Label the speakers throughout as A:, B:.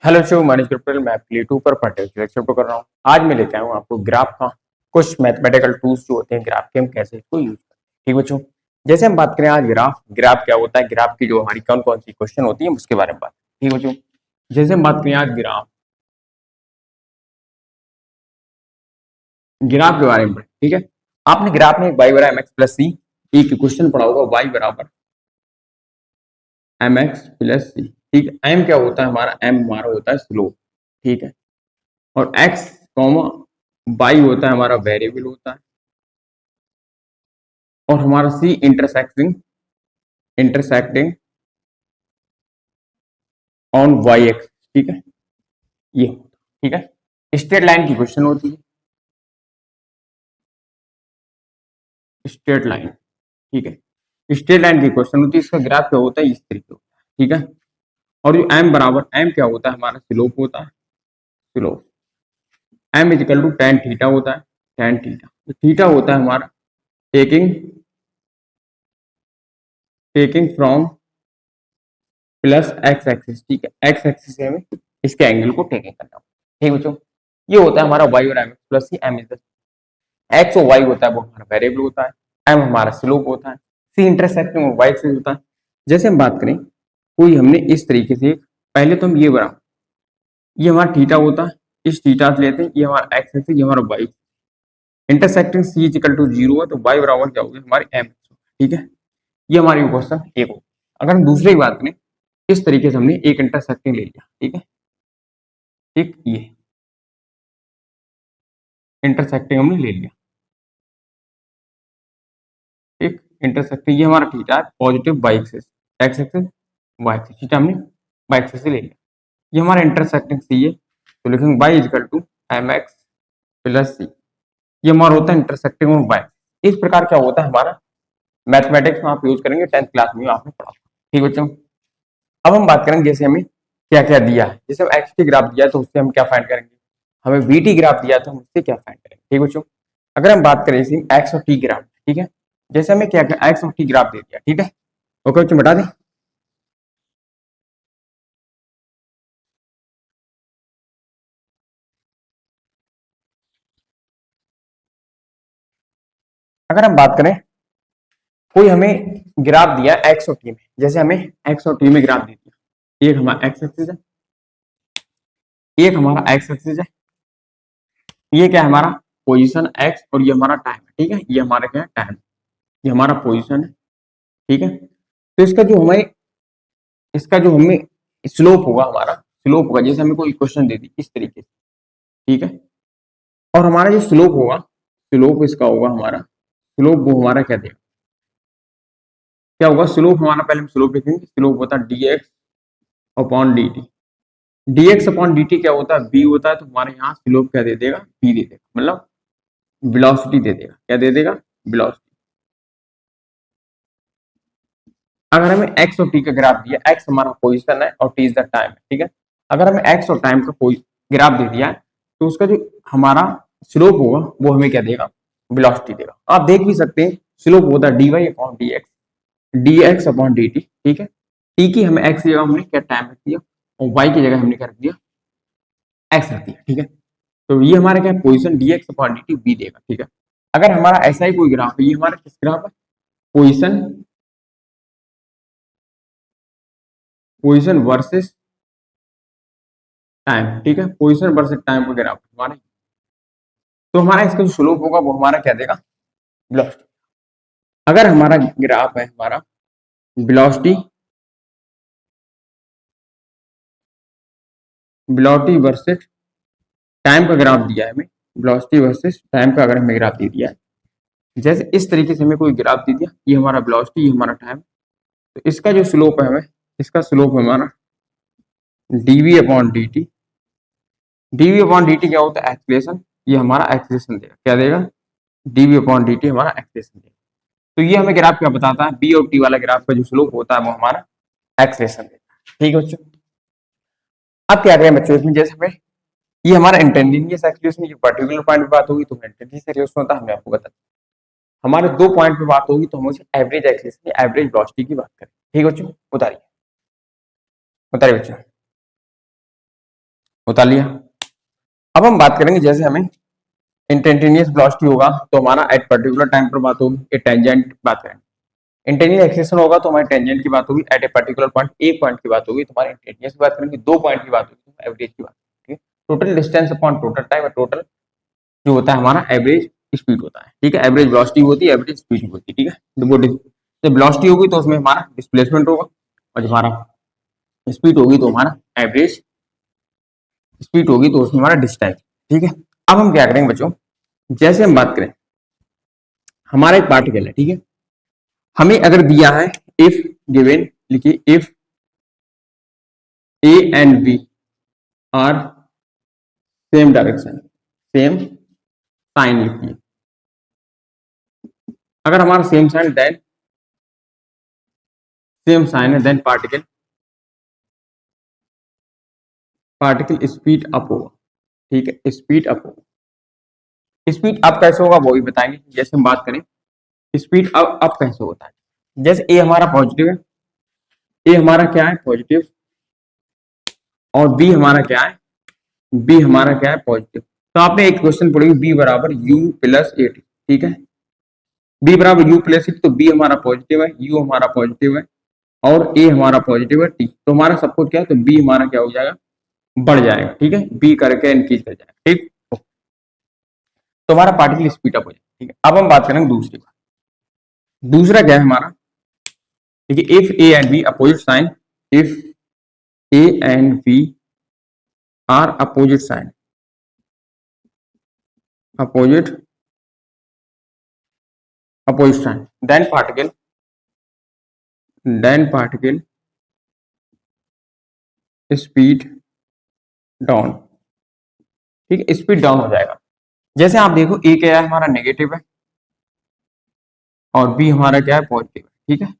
A: Hello show manage tutorial मैं आपके लिए 2 पर लेक्चर कर रहा हूँ। आज मैं लेके आया हूँ आपको ग्राफ का कुछ मैथमेटिकल टूल्स जो होते हैं ग्राफ के, हम कैसे इसको यूज करते हैं। ठीक बच्चों, जैसे हम बात करें आज ग्राफ ग्राफ क्या होता है, ग्राफ की जो हमारी कौन कौन सी क्वेश्चन होती है उसके बारे में बात। ठीक बच्चों, जैसे हम बात करें आज ग्राफ ग्राफ के बारे में। ठीक है, आपने ग्राफ में y बराबर mx प्लस सी एक क्वेश्चन पढ़ा होगा, y बराबर mx प्लस सी। ठीक है, m क्या होता है हमारा, m हमारा होता है स्लोप। ठीक है, और x कॉमा y होता है हमारा वेरिएबल होता है, और हमारा C intersecting intersecting on Y axis. ठीक है, ये ठीक है स्ट्रेट लाइन की क्वेश्चन होती है, स्ट्रेट लाइन। ठीक है, स्ट्रेट लाइन की क्वेश्चन होती है, इसका ग्राफ क्या होता है, इस तरीके होता है। ठीक है, और जो एम बराबर एम क्या होता है हमारा स्लोप होता है, slope m is equal to tan theta होता है, टेन थीटा। तो थीटा होता है हमारा taking taking from plus x axis. ठीक है, एक्स एक्सिस से हमें इसके एंगल को टेकिंग करना होगा। ठीक बच्चों, ये होता है हमारा वाई और m plus c. M is x और वाई होता है वो हमारा वेरिएबल होता है, एम हमारा स्लोप होता है, सी इंटरसेक्टिंग और वाई एक्सिस होता है। जैसे हम बात करें कोई हमने इस तरीके से, पहले तो हम ये बना, ये हमारा थीटा होता है, इस थीटा से लेते हैं, ये हमारा एक्स एक्सिस, ये हमारा y. Intersecting c is equal to 0 है तो वाई बराबर क्या होगी हमारी एम। ठीक है, ये हमारी क्वेश्चन एक हो। अगर हम दूसरी बात करें, इस तरीके से हमने एक इंटरसेक्टिंग ले लिया। ठीक है, ठीक, ये इंटरसेक्टिंग हमने ले लिया। ठीक, इंटरसेक्टिंग ये हमारा थीटा है, positive y axis, x axis y axis, theta हमने वाई एक्सिस से ले लिया। ये हमारा इंटरसेक्टिंग सी है तो लिखेंगे Y equal to M X plus C. ये हमारा होता है इंटरसेक्टिंग ऑफ वाई। इस प्रकार क्या होता है हमारा मैथमेटिक्स में आप यूज करेंगे, 10th क्लास में आपने पढ़ा। ठीक बच्चों, अब हम बात करेंगे जैसे हमें क्या क्या दिया है। जैसे एक्स टी ग्राफ दिया है तो उससे हम क्या फाइंड करेंगे, हमें वी टी ग्राफ दिया तो हम उससे क्या फाइंड करेंगे। ठीक बच्चों, अगर हम बात करें इसी एक्स और टी ग्राफ। ठीक है, जैसे हमें क्या क्या एक्स और टी ग्राफ दे दिया। ठीक है, ओके बच्चों बता दें। अगर हम बात करें कोई हमें ग्राफ दिया एक्स और टी में, जैसे हमें एक्स और टी में ग्राफ दे दिया, एक हमारा एक्स एक्सिस है, एक हमारा एक्स एक्सिस है, ये क्या है हमारा पोजीशन एक्स, और ये हमारा टाइम है। ठीक है, ये हमारा क्या है टाइम, ये हमारा पोजीशन है। ठीक है, तो इसका जो हमें स्लोप होगा, हमारा स्लोप होगा, जैसे हमें कोई क्वेश्चन दे दी इस तरीके से। ठीक है, और हमारा जो स्लोप होगा, स्लोप इसका होगा हमारा स्लोप, वो हमारा क्या देगा, क्या होगा स्लोप हमारा, पहले हम स्लोप लिखेंगे, स्लोप होता है D x upon d T. D x upon d t क्या होता है, बी होता है, तो हमारे यहाँ स्लोप क्या दे देगा, बी दे देगा, मतलब वेलोसिटी दे देगा। क्या दे देगा, वेलोसिटी। अगर हमें एक्स और टी का ग्राफ दिया, एक्स हमारा पोजीशन है और टी इज द टाइम है। ठीक है, अगर हमें एक्स और टाइम का कोई ग्राफ दे दिया है तो उसका जो हमारा स्लोप होगा वो हमें क्या देगा, वेलोसिटी देगा। आप देख भी सकते हैं स्लोप होता है d y upon d x upon d t. ठीक है, टी की हमें एक्स की जगह हमने क्या टाइम रख दिया, और वाई की जगह हमने क्या रख दिया, एक्स रख दिया। ठीक है, तो ये हमारा क्या position d x upon d t बी देगा। ठीक है, अगर हमारा ऐसा ही कोई ग्राफ है, ये हमारा किस ग्राफ है, पोजीशन पोजीशन वर्सेस टाइम। ठीक है, पोजीशन वर्सेस टाइम का ग्राफ हमारा, तो हमारा इसका जो स्लोप होगा वो हमारा क्या देगा, वेलोसिटी। अगर हमारा ग्राफ है हमारा वेलोसिटी वेलोसिटी वर्सेस टाइम का ग्राफ दिया है हमें, वेलोसिटी वर्सेस टाइम का अगर हमें ग्राफ दे दिया है, जैसे इस तरीके से हमें कोई ग्राफ दे दिया, ये हमारा वेलोसिटी, ये हमारा टाइम, तो इसका जो स्लोप है हमें, इसका स्लोप हमारा d v upon d t. D v upon d t क्या होता है, एक्सलेशन, ये हमारा एक्सलेशन देगा। क्या देगा, डीवी अपॉन डी टी हमारा एक्सलेशन देगा। तो ये हमें ग्राफ क्या बताता है, बी और टी वाला ग्राफ का जो स्लोप होता है वो हमारा एक्सलेशन देता है। ठीक है बच्चों, अब क्या करें बच्चों इसमें, जैसे हमें ये हमारा इंटेंडिनियस एक्सिस में ये पर्टिकुलर पॉइंट पे बात होगी तो इंटेंडिनियस एक्सिस होता है, हमें आपको बता, हमारे दो पॉइंट पे बात होगी तो हम उसे एवरेज एक्सिस में एवरेज वेलोसिटी की बात करें। ठीक है बच्चों, उतारिए उतारिए बच्चों। उतार लिया। अब हम बात करेंगे जैसे हमें इंस्टेंटेनियस वेलोसिटी होगा तो हमारा एट पर्टिकुलर टाइम पर बात होगी, ये टेंजेंट बात करेंगे। इंस्टेंटेनियस एक्सेलेरेशन होगा तो हमारे टेंजेंट की बात होगी, एट ए पर्टिकुलर पॉइंट एक पॉइंट की बात होगी, तुम्हारे इंस्टेंटेनियस की बात करेंगे, दो पॉइंट की बात होगी, एवरेज की बात, ठीक है। Total distance upon total time, total जो होता है हमारा एवरेज स्पीड होता है, ठीक है। एवरेज वेलोसिटी होती है, एवरेज स्पीड होती है, ठीक है। जब वेलोसिटी होगी तो उसमें हमारा डिस्प्लेसमेंट होगा, और जब हमारा स्पीड होगी तो हमारा एवरेज स्पीड होगी तो उसमें हमारा डिस्टेंस, ठीक है। अब हम क्या करेंगे बच्चों, जैसे हम बात करें हमारा एक पार्टिकल है, ठीक है। हमें अगर दिया है इफ गिवन, लिखिए if a and b are same direction, same sign लिखिए। अगर हमारा same sign then same sign है, देन पार्टिकल स्पीड अप होगा, ठीक है, स्पीड अप होगा। स्पीड अप कैसे होगा वो भी बताएंगे। जैसे हम बात करें स्पीड अप कैसे होता है, जैसे ए हमारा पॉजिटिव है, ए हमारा क्या है पॉजिटिव, और बी हमारा क्या है, बी हमारा क्या है पॉजिटिव। तो आपने एक क्वेश्चन पढ़ेगी बी बराबर यू प्लस ए टी, ठीक है। बी बराबर यू प्लस ए, तो बी हमारा पॉजिटिव है, यू हमारा पॉजिटिव है, और ए हमारा पॉजिटिव है, टी। तो हमारा सब कुछ क्या है, तो बी हमारा क्या हो जाएगा, बढ़ जाएगा, ठीक है, बी करके इंक्रीज कर जाएगा, ठीक। तो हमारा पार्टिकल स्पीड अप हो जाएगा, ठीक है। अब हम बात करेंगे दूसरी बात, दूसरा क्या है हमारा, देखिए if a and b opposite sign, if a and b are opposite sign, opposite opposite sign, then particle speed down, ठीक है, स्पीड डाउन हो जाएगा। जैसे आप देखो ए क्या है हमारा नेगेटिव है, और बी हमारा क्या है पॉजिटिव है, ठीक है।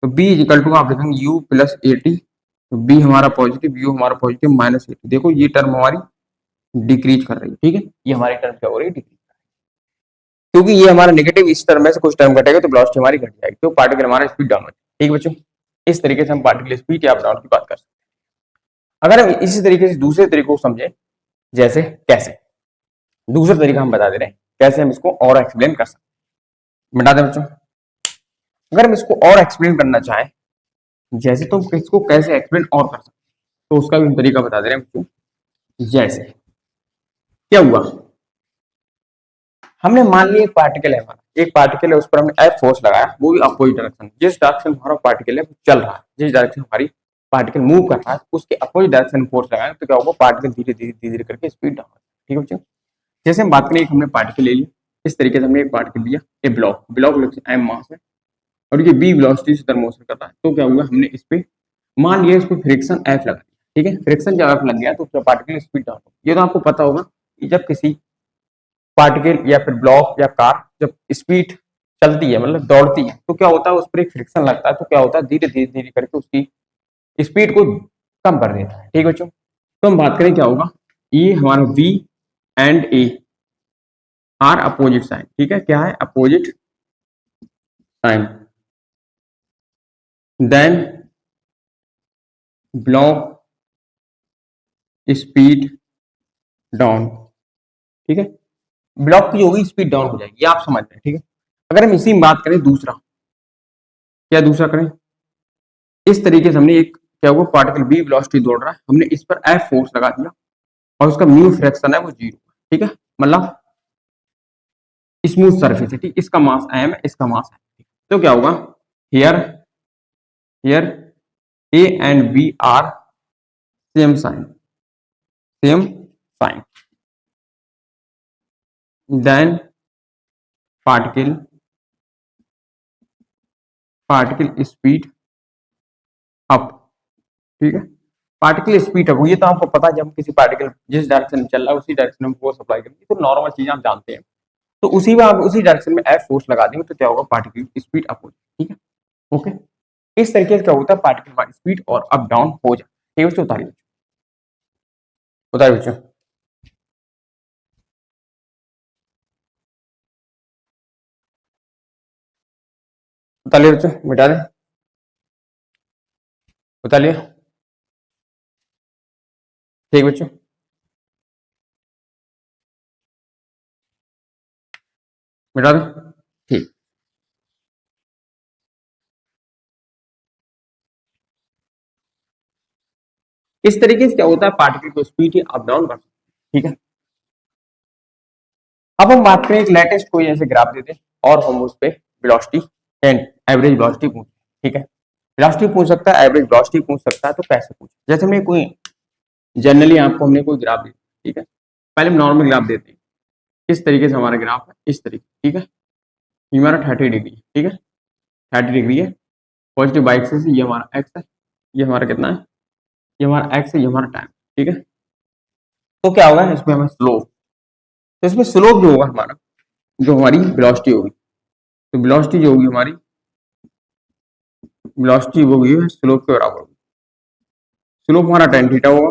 A: तो बी इजिकल टू आप देखेंगे यू प्लस ए टी, तो बी हमारा पॉजिटिव, यू हमारा पॉजिटिव, माइनस ए टी। देखो ये टर्म हमारी डिक्रीज कर रही है, ठीक है, ये हमारी टर्म क्या हो रही है, डिक्रीज, क्योंकि ये हमारा नेगेटिव, इस टर्म में से कुछ टर्म घटेगा तो वेलोसिटी हमारी घट जाएगी, तो पार्टिकल हमारा स्पीड डाउन हो जाएगा, ठीक है बच्चों। इस तरीके से हम पार्टिकल स्पीड या डाउन की बात कर सकते हैं। अगर हम इसी तरीके से दूसरे तरीके को समझे, जैसे कैसे, दूसरा तरीका हम बता दे रहे हैं कैसे हम इसको और एक्सप्लेन कर सकते हैं, बता दें बच्चों। अगर हम इसको और एक्सप्लेन करना चाहें, जैसे तो इसको कैसे एक्सप्लेन और कर सकते हैं, तो उसका भी हम तरीका बता दे रहे हैं बच्चों। जैसे क्या हुआ, हमने मान लिया एक पार्टिकल है हमारा, एक पार्टिकल है, उस पर हमने एफ फोर्स लगाया, वो भी अपोजिट डायरेक्शन, जिस डायरेक्शन हमारा पार्टिकल है वो चल रहा है, जिस डायरेक्शन हमारी पार्टिकल मूव कर रहा है उसके अपोजिट डायरेक्शन फोर्स लगाया, तो क्या होगा, पार्टिकल धीरे धीरे धीरे धीरे करके स्पीड डाउन, ठीक है बच्चों। जैसे हम बात करें, हमने पार्टिकल ले लिया, इस तरीके से हमने एक पार्टिकल लिया, ए ब्लॉक, एम मास है, और ये बी वेलोसिटी से मोशन कर रहा है, तो क्या हुआ, हमने इस पे मान लिया, इस पे फ्रिक्शन एफ लगा दिया, ठीक है। फ्रिक्शन जब एफ लग गया तो पार्टिकल स्पीड डाउन हो। ये तो आपको पता होगा कि जब किसी पार्टिकल या फिर ब्लॉक या कार जब स्पीड चलती है, मतलब दौड़ती है, तो क्या होता है, उस पर एक फ्रिक्शन लगता है, तो क्या होता है, धीरे धीरे धीरे करके उसकी स्पीड को कम कर देता है, ठीक है बच्चों। तो हम बात करें क्या होगा, ये हमारा V and A are opposite sign, ठीक है, क्या है opposite sign, then block speed down, ठीक है। ब्लॉक की जो होगी स्पीड डाउन हो जाएगी, ये आप समझ रहे हैं, ठीक है। अगर हम इसी में बात करें दूसरा, क्या दूसरा करें, इस तरीके से हमने एक क्या हुआ, पार्टिकल बी वेलोसिटी दौड़ रहा है, हमने इस पर एफ फोर्स लगा दिया, और उसका म्यू फ्रैक्शन है वो 0, ठीक है, मतलब स्मूथ सरफेस है, ठीक, इसका मास एम है, इसका मास है, तो क्या होगा, here here a and b are same sign, same sign, then particle particle speed up, ठीक है। पार्टिकल स्पीड अप, ये तो आपको पता है, जब हम किसी पार्टिकल जिस डायरेक्शन में चल रहा है उसी डायरेक्शन में फोर्स अप्लाई करेंगे, तो नॉर्मल चीज आप जानते हैं। तो उसी में आप उसी डायरेक्शन में एफ फोर्स लगा देंगे, तो क्या होगा, पार्टिकल स्पीड अप हो जाएगी, ठीक है, ओके। इस तरीके से क्या होता है, पार्टिकल का स्पीड और अप डाउन हो जाए, ठीक है बच्चों। उतारिए उतारिए बच्चों, उतारिए बच्चों, मिटा दे, उतारिए, ठीक बच्चों। मिटा दें, ठीक। इस तरीके से क्या होता है, पार्टिकल को स्पीड अप डाउन कर सकते हैं, ठीक है। अब हम बात करें एक लेटेस्ट कोई ऐसे ग्राफ देते हैं और हम उस पर वेलोसिटी एंड एवरेज वेलोसिटी पूछ, ठीक है। वेलोसिटी पूछ सकता है, एवरेज वेलोसिटी पूछ सकता है, तो कैसे पूछ, जैसे हमने कोई जनरली आपको हमने कोई ग्राफ दिया, ठीक है। पहले हम नॉर्मल ग्राफ देते हैं, इस तरीके से हमारा ग्राफ है, इस तरीके, ठीक है। ये हमारा 30 डिग्री, ठीक है, 30 डिग्री है, पॉजिटिव बाई एक्सिस, ये हमारा एक्स है, ये हमारा कितना है, ये हमारा एक्स है, ये हमारा टाइम, ठीक है। तो क्या होगा इसमें हमें स्लोप, तो इसमें स्लोप जो होगा हमारा, जो हमारी वेलोसिटी होगी, तो वेलोसिटी जो होगी हमारी, वेलोसिटी वो होगी स्लोप के बराबर होगी। स्लोप हमारा tan थीटा होगा,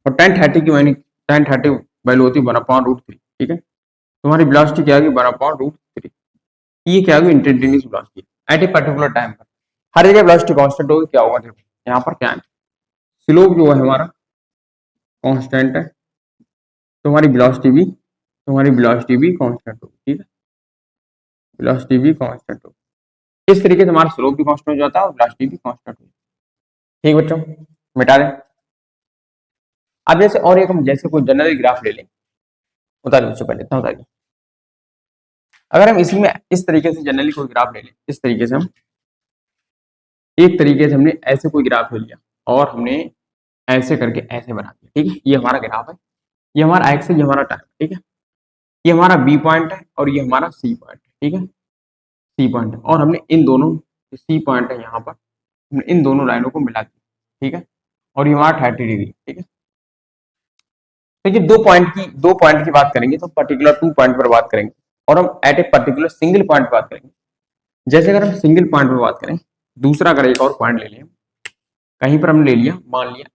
A: और tan 30 की वैल्यू, tan 30 वैल्यू होती है 1/√3, ठीक है। तो हमारी वेलोसिटी क्या होगी 1/√3, ये क्या होगी instantaneous velocity at a particular time पर। हर जगह वेलोसिटी कांस्टेंट होगी, क्या होगा देखो यहाँ पर क्या है, स्लोप जो है हमारा कांस्टेंट है, तो हमारी वेलोसिटी भी, कांस्टेंट होगी, ठीक है, वेलोसिटी भी कांस्टेंट होगी। इस तरीके से हमारा स्लोप भी कांस्टेंट हो जाता है और वेलोसिटी भी कांस्टेंट होगी, ठीक बच्चों, मिटा दें। अब जैसे और एक हम जैसे कोई जनरल ग्राफ ले लें, उतारिए बच्चों, पहले इतना उतारिए। अगर हम इसी में इस तरीके से जनरली कोई ग्राफ ले लें, इस तरीके से हम एक तरीके से हमने ऐसे कोई ग्राफ ले लिया और हमने ऐसे करके ऐसे बना दिया, ठीक है। ये हमारा ग्राफ है, ये हमारा एक्स है, ये हमारा टाइम, ठीक है। ये हमारा बी पॉइंट है और ये हमारा सी पॉइंट है, ठीक है, सी पॉइंट है, और हमने इन दोनों, सी पॉइंट है यहाँ पर, हमने इन दोनों लाइनों को मिला दिया, ठीक है, और ये हमारा 30 डिग्री, ठीक है। देखिए दो पॉइंट की बात करेंगे तो पर्टिकुलर 2 पॉइंट पर बात करेंगे, और हम at a particular single point पर बात करेंगे। जैसे अगर हम सिंगल पॉइंट पर बात करें, दूसरा अगर एक और पॉइंट ले लें, कहीं पर हम ले लिया, मान लिया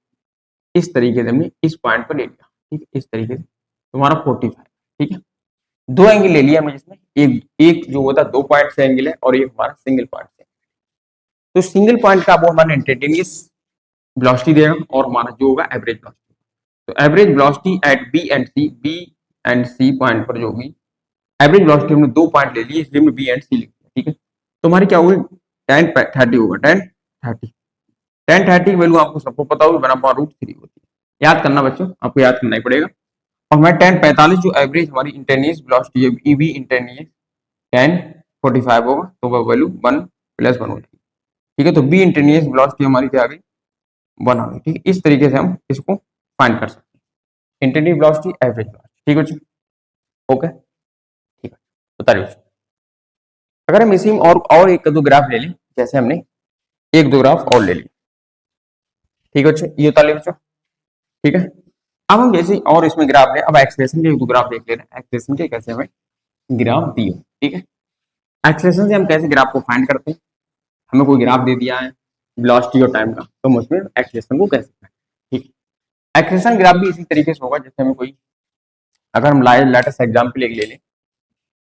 A: इस तरीके से हमने इस पॉइंट पर ले लिया, ठीक है, इस तरीके से तुम्हारा 45, ठीक है। दो एंगल ले लिया हमने जिसमें एक एक जो होता है 2 पॉइंट से एंगल है और एक हमारा सिंगल पॉइंट से, तो सिंगल पॉइंट का वो हमारा इंस्टेंटेनियस वेलोसिटी देगा और हमारा जो होगा एवरेज वेलोसिटी। तो average velocity at b and c point पर जो होगी, एवरेज वेलोसिटी हमने 2 पॉइंट ले लिए इसलिए हमने बी एंड सी लिख दिया, ठीक है। तो हमारी क्या होगी tan 30 होगा, tan 30 वैल्यू आपको सबको पता होगी 1/√3 होती है, याद करना बच्चों, आपको याद करना ही पड़ेगा। और हमारे tan 45 जो एवरेज हमारी इंस्टेंटेनियस वेलोसिटी है, ईवी इंस्टेंटेनियस tan 45 होगा, तो वह वैल्यू 1 + 1 हो जाएगी, ठीक है। तो बी इंस्टेंटेनियस वेलोसिटी हमारी क्या आ गई 1 आ गई, ठीक है। इस तरीके से हम इसको फाइंड कर सकते हैं, इंस्टेंटेनियस वेलोसिटी, एवरेज वेलोसिटी, ठीक है बच्चों, ओके, ठीक है। बताइए अगर हम इसी में और एक दो ग्राफ ले लें, जैसे हमने एक दो ग्राफ और ले ली, ठीक है बच्चों, ये बता ले बच्चों, ठीक है। अब हम जैसे और इसमें ग्राफ ले, अब एक्सप्रेशन के एक दो ग्राफ देख ले रहे हैं, एक्सप्रेशन के कैसे हमें ग्राफ दिए, ठीक है। एक्सप्रेशन से हम कैसे ग्राफ को फाइंड करते हैं, हमें कोई ग्राफ दे दिया है वेलोसिटी और टाइम का, तो हम उसमें एक्सप्रेशन को कैसे फाइंड, ठीक है। एक्सप्रेशन ग्राफ भी इसी तरीके से होगा, जैसे हमें कोई, अगर हम लेटेस्ट एग्जाम्पल एक ले लें,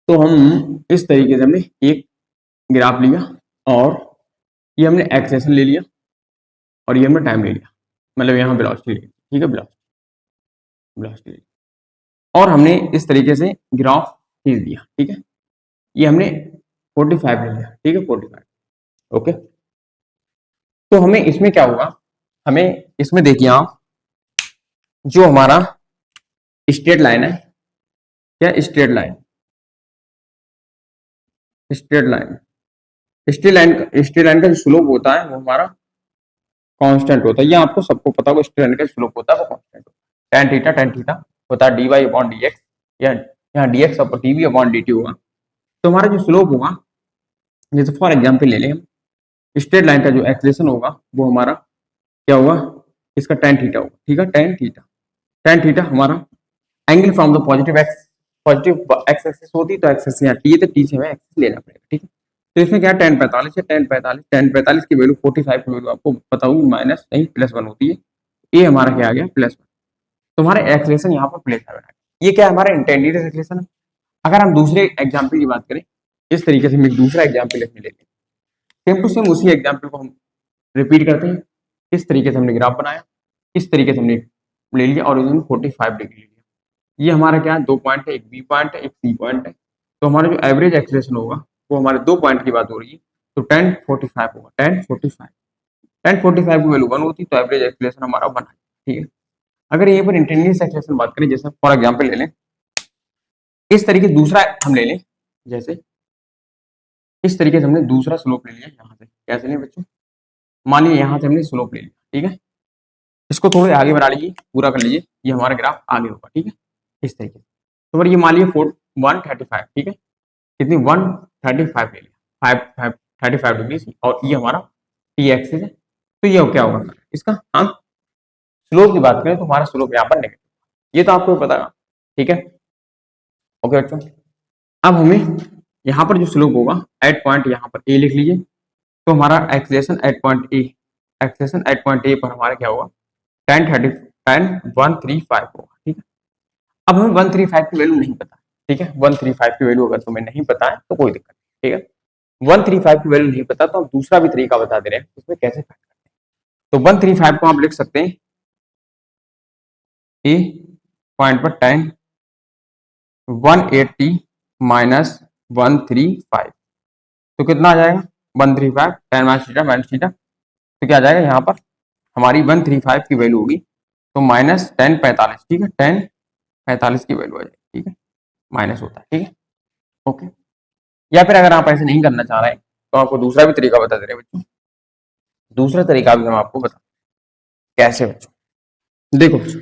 A: तो हम इस तरीके से हमने एक ग्राफ लिया और ये हमने एक्सप्रेशन ले लिया और ये हमने टाइम ले लिया, मतलब यहाँ वेलोसिटी ले ली, ठीक है, वेलोसिटी और हमने इस तरीके से ग्राफ खींच दिया, ठीक है। ये हमने 45 ले लिया, ठीक है, 45, ओके। तो हमें इसमें क्या होगा, हमें इसमें देखिए आप, जो हमारा स्ट्रेट लाइन है, क्या straight line, straight line straight line का जो स्लोप होता है वो हमारा कांस्टेंट होता है, ये आपको सबको पता होगा, स्ट्रेट लाइन का स्लोप होता है वो कांस्टेंट होता है, tan थीटा होता है dy/dx, या यहाँ dx और dv/dt होगा। तो हमारा जो स्लोप होगा, जैसे फॉर एग्जांपल ले लें हम, स्ट्रेट लाइन का जो एक्सलेशन होगा वो हमारा क्या होगा, इसका tan थीटा होगा, ठीक है, tan थीटा हमारा angle from the positive x axis होती, तो एक्सिस यहाँ टी है, तो टी से हमें एक्सिस लेना पड़ेगा, ठीक है। तो इसमें क्या tan 45 है, tan 45 की वैल्यू 45 की वैल्यू आपको पता होगी, माइनस नहीं +1 होती है, ये हमारा क्या आ गया +1, तो हमारा एक्सलेशन यहाँ पर +7 ये क्या है हमारा इंटेंडेड एक्सलेशन है। अगर हम दूसरे एग्जाम्पल की बात करें, इस तरीके से हम एक दूसरा एग्जाम्पल इसमें लेते हैं, सेम टू सेम उसी एग्जाम्पल को हम रिपीट करते हैं, इस तरीके से हमने ग्राफ बनाया, इस तरीके से हमने ले लिया और इसमें 45 डिग्री लिया, ये हमारा क्या है 2 पॉइंट है, एक बी पॉइंट है, एक सी पॉइंट है, तो हमारा जो एवरेज एक्सेलरेशन होगा वो हमारे 2 पॉइंट की बात हो रही है, तो 1045 होगा। 1045 की वैल्यू 1 होती तो एवरेज एक्सेलरेशन हमारा 1 है, ठीक है। अगर यहीं पर इंस्टेंटेनियस एक्सेलरेशन बात करें, जैसे फॉर एग्जांपल ले लें, इस तरीके से दूसरा हम ले लें, जैसे इस तरीके से हमने दूसरा स्लोप ले लिया यहाँ से, कैसे लें बच्चों, मान लीजिए यहाँ से हमने स्लोप ले लिया, ठीक है। इसको थोड़े आगे बढ़ा लीजिए, पूरा कर लीजिए, ये हमारा ग्राफ आगे होगा, ठीक है, इस तरीके से। तो ये मान लीजिए 135, ठीक है, कितनी 135 ले लिया, 35 डिग्री, और ये हमारा टी एक्सिस है। तो ये क्या होगा इसका, हम स्लोप की बात करें तो हमारा स्लोप यहाँ पर नेगेटिव, ये तो आपको पता है, ठीक है। ओके बच्चों, अब हमें यहाँ पर जो स्लोप होगा एट पॉइंट यहाँ पर ए लिख लीजिए, तो हमारा acceleration at point A, acceleration at point A पर हमारा क्या होगा 135 होगा, ठीक है। अब हमें 135 की वैल्यू नहीं पता, ठीक है, 135 की वैल्यू अगर तुम्हें नहीं पता है तो कोई दिक्कत नहीं, ठीक है। 135 की वैल्यू नहीं पता तो हम दूसरा भी तरीका बता दे रहे हैं इसमें कैसे फाइंड करते हैं। तो 135 को आप लिख सकते हैं ए पॉइंट पर 10 180 माइनस 135, तो कितना आ जाएगा 135 10 माइनस थीटा, तो क्या आ जाएगा यहाँ पर हमारी 135 की वैल्यू होगी तो माइनस 1045, ठीक है, 1045 की वैल्यू आ जाएगी, ठीक है, माइनस होता है, ठीक है, ओके। या फिर अगर आप ऐसे नहीं करना चाह रहे हैं तो आपको दूसरा भी तरीका बता दे रहे हैं बच्चों, दूसरा तरीका भी हम आपको बता कैसे बच्चों। देखो बच्चों,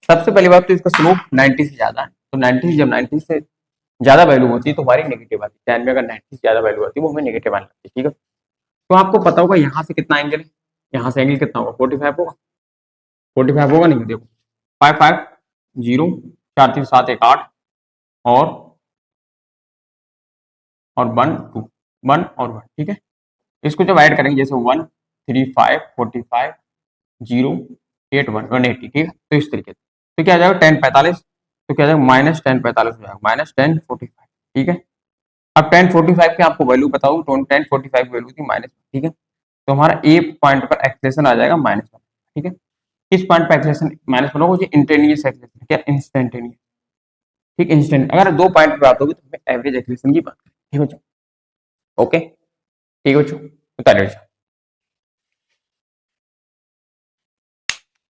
A: सबसे पहली बात तो इसका स्लोप 90 से ज्यादा है, तो 90 जब 90 से ज्यादा वैल्यू होती है तो हमारी नेगेटिव आती है, 10 में अगर 90 से ज्यादा वैल्यू आती है वो हमें नेगेटिव आने लगती है, ठीक है। तो आपको पता होगा यहाँ से कितना एंगल है, यहाँ से एंगल कितना होगा 45 होगा, 45 होगा नहीं, देखो 550 4 3 7 1 8 और 1 2 1 और 1, ठीक है। इसको जब ऐड करेंगे जैसे 1 3 5 45 0 8 1 180, ठीक है, तो इस तरीके से तो क्या आ जाएगा 1045, तो क्या आ जाएगा माइनस 1045 हो जाएगा, माइनस 1045, ठीक है। अब 1045 की आपको वैल्यू बताऊँ तो 1045 की वैल्यू थी माइनस, ठीक है, तो हमारा ए पॉइंट पर एक्सेलरेशन आ जाएगा -1, ठीक है। किस पॉइंट पर एक्सेलरेशन -1 होगा, इंस्टेंटेनियस एक्सेलरेशन, क्या इंस्टेंटेनियस, ठीक, इंस्टेंट। अगर 2 पॉइंट पर बात होगी तो हमें एवरेज एक्सेलरेशन की बात करें, ठीक है बच्चों, ओके, ठीक है बच्चों, बताइए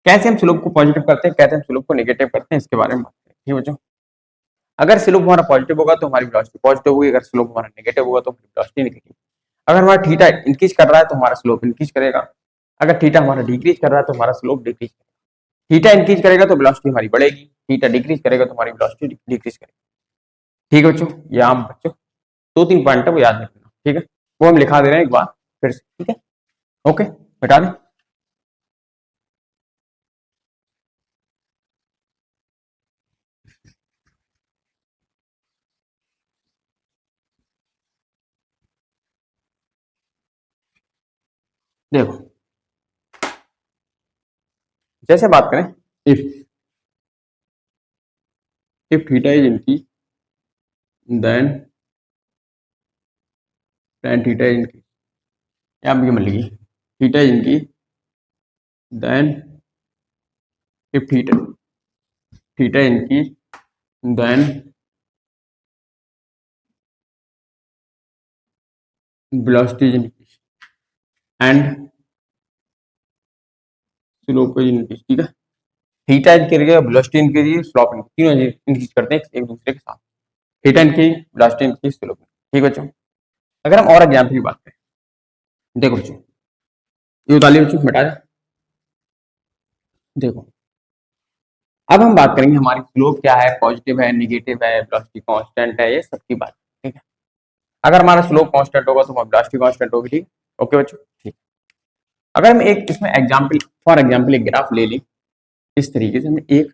A: कैसे हम स्लोप को पॉजिटिव करते हैं, कैसे हम स्लोप को नेगेटिव करते हैं, इसके बारे में बात करें, ठीक है बच्चों। अगर स्लोप हमारा पॉजिटिव होगा तो हमारी वेलोसिटी पॉजिटिव होगी, अगर स्लोप हमारा नेगेटिव होगा तो हमारी वेलोसिटी नेगेटिव। अगर हमारा थीटा इंक्रीज कर रहा है तो हमारा स्लोप इंक्रीज करेगा, अगर थीटा हमारा डिक्रीज कर रहा है तो हमारा स्लोप डिक्रीज करेगा। थीटा इंक्रीज करेगा तो वेलोसिटी हमारी बढ़ेगी, थीटा डिक्रीज करेगा तो हमारी वेलोसिटी डिक्रीज करेगी, ठीक है बच्चों। ये आप बच्चों 2-3 पॉइंट है वो याद रखना, ठीक है, वो हम लिखा दे रहे हैं एक बार फिर से, ठीक है, ओके, बता दें। देखो जैसे बात करें if theta is increase then tan theta is increase, आप ये मान लीजिए theta is increase then if theta increase then velocity is increase and slope is increase, ठीक है। थीटा इंक्रीज करेगा, वेलोसिटी इंक्रीज, स्लोप इंक्रीज, तीनों इंक्रीज करते हैं एक दूसरे के साथ, theta increase, velocity increase, slope, ठीक है बच्चों। अगर हम और एग्जांपल की बात करें, देखो बच्चों ये उतारिए बच्चों, मिटा दे, देखो अब हम बात करेंगे हमारी स्लोप क्या है, पॉजिटिव है, नेगेटिव है, वेलोसिटी कांस्टेंट है, ये सबकी बात, ठीक है। अगर हमारा स्लोप कांस्टेंट होगा तो वेलोसिटी कांस्टेंट होगी, ठीक, ओके बच्चों, ठीक। अगर हम एक इसमें एग्जांपल फॉर एग्जांपल एक ग्राफ ले लें, इस तरीके से हमने एक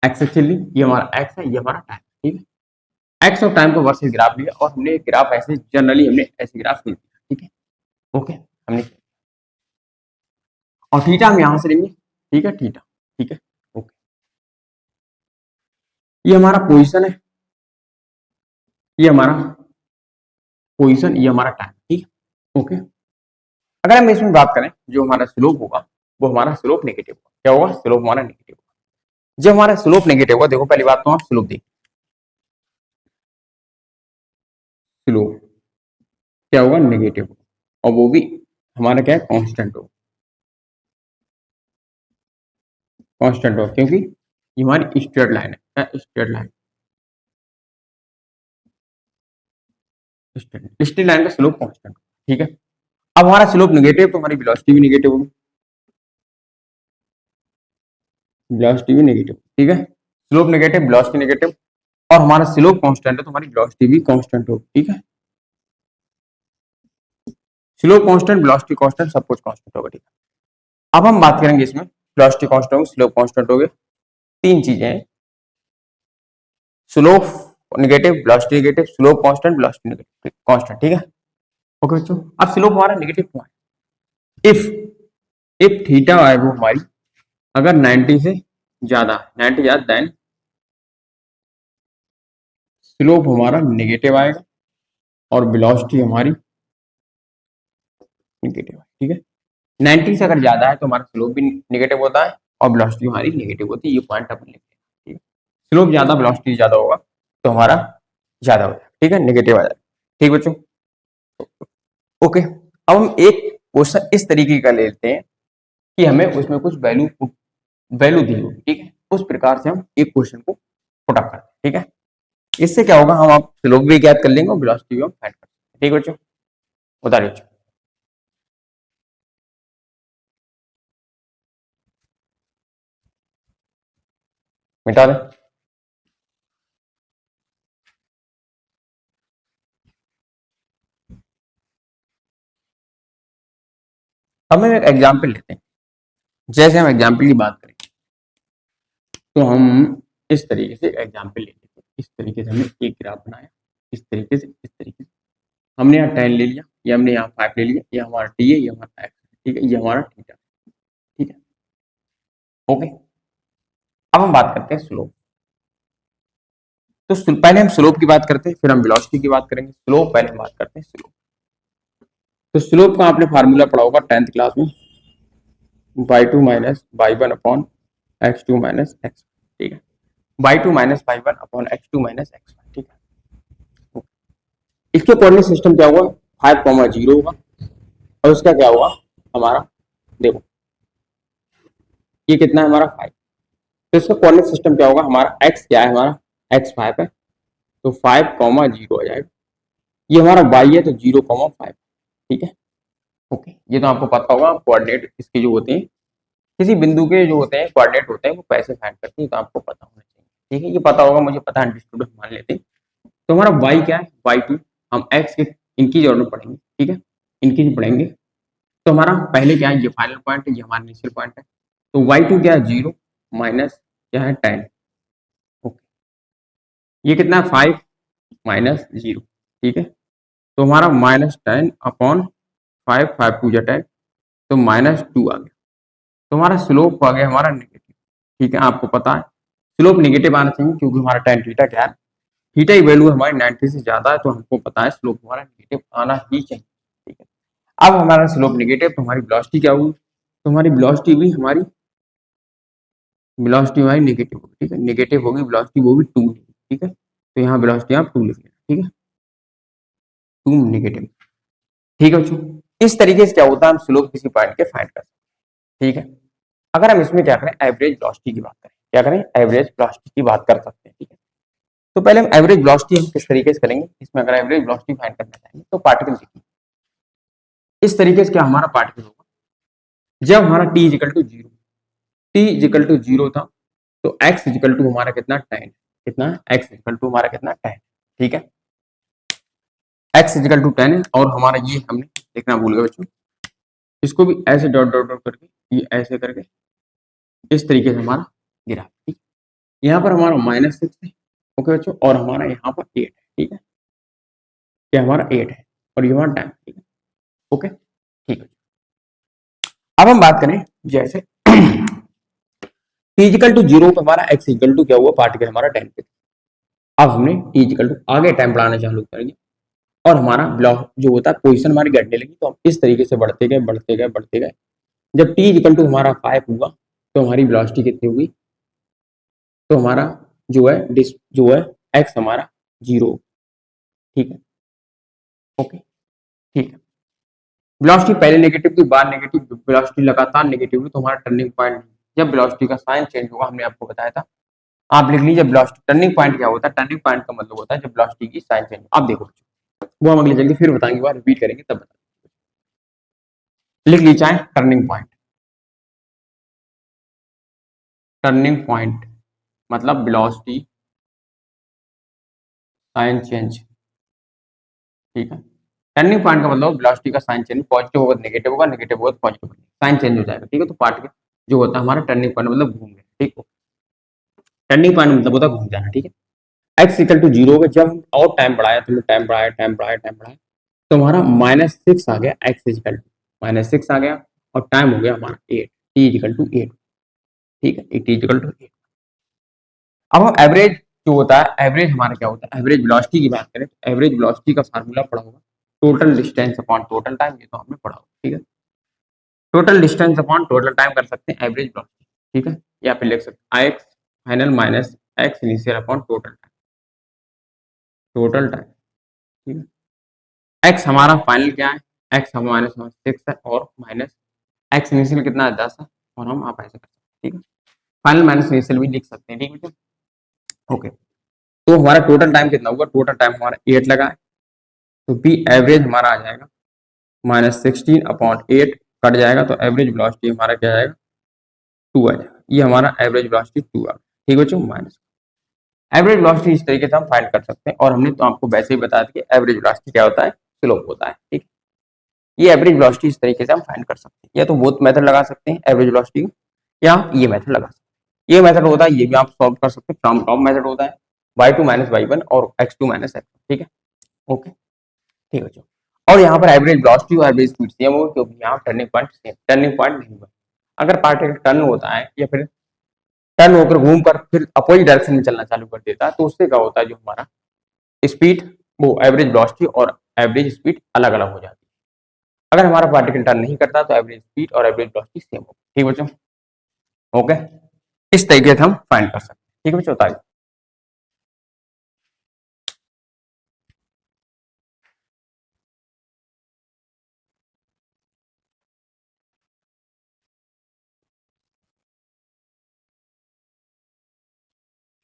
A: एक्स ली, ये हमारा एक्स है, ये हमारा टाइम, ठीक है, एक्स और टाइम को वर्सेस ग्राफ लिया और हमने ग्राफ ऐसे जनरली हमने ऐसे ग्राफ ले लिया, ठीक है, ओके, हमने और थीटा हम यहां से लेंगे, ठीक है, थीटा, ठीक है, ओके, ये हमारा पोजीशन है, ये हमारा पोजीशन, ये हमारा टाइम, ठीक है, ओके। अगर हम इसमें बात करें जो हमारा स्लोप होगा वो हमारा स्लोप नेगेटिव होगा, क्या होगा, स्लोप हमारा नेगेटिव होगा। जब हमारा स्लोप नेगेटिव होगा, देखो पहली बात तो आप स्लोप देखिए, स्लोप क्या होगा, नेगेटिव, और वो भी हमारा क्या है, कांस्टेंट होगा, कांस्टेंट होगा, क्योंकि ये हमारी स्ट्रेट लाइन है, क्या स्ट्रेट लाइन, स्ट्रेट लाइन का स्लोप कांस्टेंट, ठीक है। अब हमारा स्लोप नेगेटिव तो हमारी वेलोसिटी भी नेगेटिव होगी, वेलोसिटी भी नेगेटिव, ठीक है, स्लोप नेगेटिव, वेलोसिटी नेगेटिव, और हमारा स्लोप कांस्टेंट है तो हमारी वेलोसिटी भी कांस्टेंट होगी, ठीक है, स्लोप कांस्टेंट, वेलोसिटी कांस्टेंट, सब कुछ कांस्टेंट होगा, ठीक है। अब हम बात करेंगे इसमें वेलोसिटी कांस्टेंट होगी, स्लोप कांस्टेंट हो गए, तीन चीजें हैं, slope negative, velocity negative, slope constant, velocity negative constant, ठीक है। ओके बच्चों, अब स्लोप हमारा नेगेटिव क्यों है, इफ थीटा है वो हमारी अगर 90 से ज्यादा, 90 ज्यादा, देन स्लोप हमारा नेगेटिव आएगा और वेलोसिटी हमारी नेगेटिव है, ठीक है। 90 से अगर ज्यादा है तो हमारा स्लोप भी नेगेटिव होता है और वेलोसिटी हमारी नेगेटिव होती है, ये पॉइंट अपन लिखते हैं, ठीक है। स्लोप ज्यादा, वेलोसिटी ज्यादा होगा तो हमारा ज्यादा हो जाएगा, ठीक है, नेगेटिव आ जाएगा, ठीक बच्चों। ओके, अब हम एक क्वेश्चन इस तरीके का लेते हैं कि हमें उसमें कुछ वैल्यू वैल्यू दी होगी, ठीक है, उस प्रकार से हम एक क्वेश्चन को पुट अप करते हैं, ठीक है। इससे क्या होगा, हम आप स्लोप भी ज्ञात कर लेंगे और वेलोसिटी भी हम फाइंड कर लेंगे, ठीक है बच्चों, बताइए बच्चों। मिटा दें, अब हम एक एग्जाम्पल लेते हैं, जैसे हम एग्जाम्पल की बात करें तो हम इस तरीके से एग्जाम्पल ले लेते हैं, इस तरीके से हमने एक ग्राफ बनाया, इस तरीके से, इस तरीके से हमने यहाँ 10 ले लिया, ये हमने यहाँ 5 ले लिया, ये हमारा टी है, ये हमारा एक्स, ठीक है, ये हमारा थीटा, ठीक है। ओके, अब हम बात करते हैं स्लोप, तो पहले हम स्लोप की बात करते हैं, फिर हम वेलोसिटी की बात करेंगे, स्लोप पहले हम बात करते हैं स्लोप। तो स्लोप का आपने फार्मूला पढ़ा होगा 10th क्लास में, y2 minus y1 upon x2 minus x, ठीक है, y2 minus y1 upon x2 minus x, ठीक है। इसके कोऑर्डिनेट सिस्टम क्या होगा, 5,0 होगा, और उसका क्या होगा हमारा, देखो ये कितना है हमारा 5, तो इसका कोऑर्डिनेट सिस्टम क्या होगा, हमारा x क्या है, हमारा x 5 है, तो 5,0 आ जाएगा, ये हमारा y है तो 0,5, ठीक है। ओके, ये तो आपको पता होगा, कोऑर्डिनेट इसके जो होते हैं, किसी बिंदु के जो होते हैं कोऑर्डिनेट होते हैं वो कैसे फाइंड करते हैं, तो आपको पता होना चाहिए, ठीक है, ये पता होगा, मुझे पता है, अंडरस्टूड मान लेते हैं। तो हमारा y क्या है, y2, हम x के इनकी जरूरत पड़ेंगे, ठीक है, इनकी पढ़ेंगे, तो हमारा पहले क्या है, ये फाइनल पॉइंट है, ये हमारा इनिशियल पॉइंट है, तो y2 क्या है 0 माइनस क्या है 10, ओके, ये कितना है 5 माइनस 0, ठीक है, तो हमारा -10 अपॉन 5, 5 टू 10, तो -2 आ गया, तो हमारा स्लोप आ गया हमारा नेगेटिव, ठीक है, आपको पता है स्लोप नेगेटिव आना चाहिए क्योंकि हमारा tan थीटा क्या है, थीटा की वैल्यू हमारी 90 से ज्यादा है, तो हमको पता है स्लोप हमारा नेगेटिव आना ही चाहिए, ठीक है। अब हमारा स्लोप नेगेटिव तो हमारी वेलोसिटी क्या होगी, तो हमारी वेलोसिटी हमारी नेगेटिव होगी, ठीक है, नेगेटिव होगी वेलोसिटी, वो भी 2, ठीक है, तो यहाँ वेलोसिटी आप 2 लिख लेना, ठीक है, 2 नेगेटिव, ठीक है बच्चों। इस तरीके से क्या होता है, हम स्लोप किसी पॉइंट के फाइंड करते हैं, ठीक है। अगर हम इसमें क्या करें, एवरेज वेलोसिटी की बात करें, क्या करें, एवरेज वेलोसिटी की बात कर सकते हैं, ठीक है। तो पहले हम एवरेज वेलोसिटी हम किस तरीके से करेंगे, इसमें अगर एवरेज वेलोसिटी फाइंड करना चाहेंगे तो पार्टिकल देखिए, इस तरीके से क्या हमारा पार्टिकल होगा, जब हमारा t equal to 0, t equal to 0 था, तो x इजिकल टू हमारा कितना 10, कितना x इजिकल टू हमारा कितना 10, ठीक है, x इजिकल टू 10 है, और हमारा ये हमने लिखना भूल गए बच्चों, इसको भी ऐसे डॉट डॉट डॉट करके, ये ऐसे करके इस तरीके से हमारा गिरा, ठीक, यहाँ पर हमारा -6 है, ओके बच्चों, और हमारा यहाँ पर 8 है, ठीक है, ये हमारा 8 है और ये हमारा 10, ठीक है, ओके, ठीक है। अब हम बात करें जैसे t इजिकल टू 0 पे हमारा x इजिकल टू क्या हुआ, पार्टिकल हमारा 10 पे, अब हमने t इजिकल टू आगे टाइम बढ़ाना चालू करेंगे और हमारा ब्लॉक जो होता है पोजीशन हमारी घटने लगी, तो हम इस तरीके से बढ़ते गए बढ़ते गए बढ़ते गए, जब t इजिकल टू हमारा 5 हुआ तो हमारी वेलोसिटी कितनी हुई, तो हमारा जो है जो है x हमारा 0, ठीक है, ओके ठीक है। वेलोसिटी पहले नेगेटिव थी, बाद नेगेटिव, वेलोसिटी लगातार नेगेटिव हुई तो हमारा टर्निंग पॉइंट, जब वेलोसिटी का साइन चेंज होगा, हमने आपको बताया था, आप लिख लीजिए वेलोसिटी। टर्निंग पॉइंट क्या होता है? टर्निंग पॉइंट का मतलब होता है जब वेलोसिटी की साइन चेंज। आप देखो, वो हम अगली जल्दी फिर बताएंगे, बार रिपीट करेंगे तब बताएंगे। लिख लीजिए टर्निंग पॉइंट। टर्निंग पॉइंट मतलब वेलोसिटी साइन चेंज, ठीक है। टर्निंग पॉइंट का मतलब वेलोसिटी का साइन चेंज, पॉजिटिव होगा नेगेटिव होगा, नेगेटिव होगा पॉजिटिव होगा, साइन चेंज हो जाएगा, ठीक है। तो पार्ट जो होता है हमारा टर्निंग पॉइंट मतलब घूम गया, ठीक है। टर्निंग पॉइंट मतलब होता है घूम जाना, ठीक है। एक्स इक्वल टू जीरो होगा, जब हम और टाइम बढ़ाया, तो टाइम बढ़ाया टाइम बढ़ाया टाइम बढ़ाया, तो हमारा -6 आ गया, एक्स इक्वल टू -6 आ गया, और टाइम हो गया हमारा 8, टी इक्वल टू 8, ठीक है, टी इक्वल टू 8। अब हम एवरेज जो होता है, एवरेज हमारा क्या होता है, एवरेज वेलोसिटी की बात करें, एवरेज वेलोसिटी का फार्मूला पढ़ा होगा, total distance upon total time, ये तो हमने पढ़ा होगा, ठीक है। Total distance upon total time कर सकते हैं एवरेज वेलोसिटी, ठीक है। या फिर लिख सकते हैं x final minus x initial upon total time, total time, ठीक है। एक्स हमारा फाइनल क्या है, एक्स हमारे 6 है, और माइनस एक्स इनिशियल कितना है 10 है, और हम आप ऐसे कर सकते हैं, ठीक है। फाइनल माइनस इनिशियल भी लिख सकते हैं, ठीक है। ओके, तो हमारा टोटल टाइम कितना होगा, टोटल टाइम हमारा 8 लगा है, तो बी एवरेज हमारा आ जाएगा -16 अपॉन 8, कट जाएगा, तो एवरेज वेलोसिटी हमारा क्या आएगा 2 आ जाएगा, ये हमारा एवरेज वेलोसिटी 2 आ गया, ठीक बच्चों। माइनस एवरेज वेलोसिटी इस तरीके से हम फाइंड कर सकते हैं, और हमने तो आपको वैसे ही बता दिया कि एवरेज वेलोसिटी क्या होता है, स्लोप होता है, ठीक। ये एवरेज वेलोसिटी इस तरीके से हम फाइंड कर सकते हैं, या तो बोथ मेथड लगा सकते हैं एवरेज वेलोसिटी, या ये मेथड लगा सकते हैं। ये मेथड होता है, ये भी आप सॉल्व कर सकते हैं, फ्रॉम टॉप मेथड होता है, y2 माइनस y1 और x2 माइनस x, ठीक है। ओके ठीक है बच्चों। और यहाँ पर एवरेज वेलोसिटी और एवरेज स्पीड सेम होगी, क्योंकि यहाँ turning point same, turning point नहीं हुआ। अगर पार्टिकल टर्न होता है, या फिर टर्न होकर घूमकर फिर अपोजिट डायरेक्शन में चलना चालू कर देता है, तो उससे क्या होता है, जो हमारा स्पीड, वो एवरेज वेलोसिटी और एवरेज स्पीड अलग अलग हो जाती है। अगर हमारा पार्टिकल टर्न नहीं करता, तो एवरेज स्पीड और एवरेज वेलोसिटी सेम होगी, ठीक बच्चों। ओके, इस तरीके से हम फाइंड कर सकते हैं, ठीक है बच्चों। बताइए,